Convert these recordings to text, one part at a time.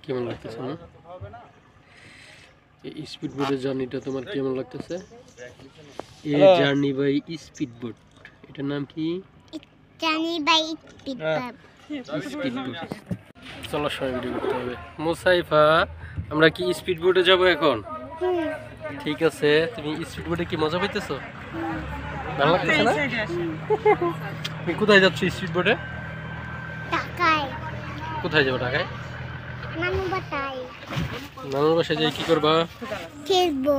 কেমন লাগতেছে না? এই স্পিড বোটের জার্নিটা তোমার কেমন লাগতেছে? এই জার্নি বাই স্পিড বোট, এটার নাম কি? Journey by speed boat. Speed boat. চলো সবাই ভিডিও করতে হবে। মুসাইফা, আমরা কি স্পিড বোটে যাব এখন? ঠিক আছে, তুমি স্পিড বোটে কি মজা পাইতেছো? ভালো লাগতেছে না? তুমি কোথায় যাচ্ছ স্পিড বোটে? ঢাকায়। কোথায় যাবো ঢাকায়? নানু বাসায়। নানুর বাসায় যাই কি করবা? খেলবো।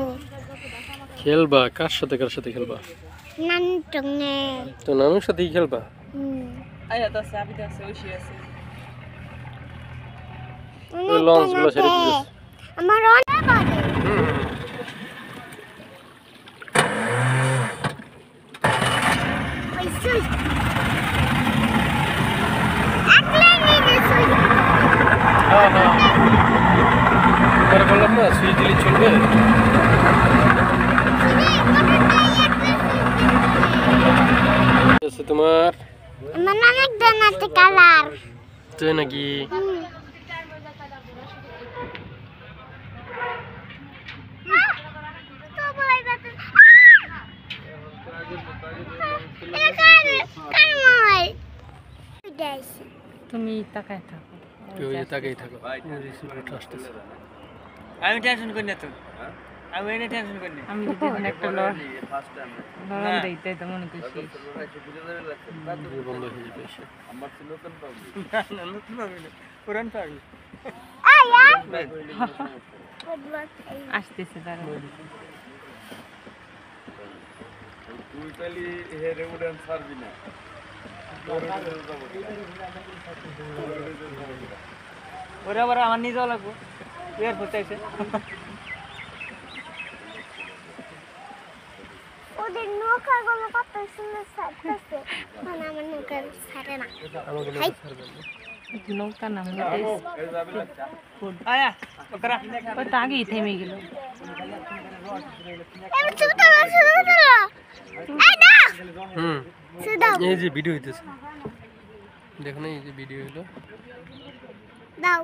খেলবা? কার সাথে কার সাথে খেলবা? নানুর সঙ্গে। তো নানুর সাথেই খেলবা? ওই লঞ্চ গুলো ছেড়ে দিতেছে। আমার অনেক বাজে। ওই সুইচ। একলা নিয়ে সুইচ। হ্যাঁ হ্যাঁ, পরে বললাম না সুইচ দিলে চলবে। আছে তোমার? আমার অনেক ডানাতে কালার। তুই নাকি? তুমি তাকায় থাকো। কেউ তাকাই থাকো, আসতেছে। আমি টেনশন করি না তো, আমি এনে টেনশন করি না। আমি যদি এখন একটা লড়াই দেই তাই তো মনে করছি বন্ধ হয়ে যাবে এসে। না নতুন পাবি না, পুরান পাবি। আসতেছে তারা। তুই তাহলে হেরে উড়ান ছাড়বি না। ওরা আবার আমার নিজেও লাগবো, এয়ারপোর্ট চাইছে। ওদের নৌকাগুলো কত সুন্দর ছাড়তেছে, মানে আমার নৌকা ছাড়ে না। নৌকা নাম আয়া ওকরা ওই তো আগেই থেমে গেল। এবার ছুটো এই না দাও এই যে ভিডিও হইতেছে, দেখো না, এই যে ভিডিও হইলো। দাও।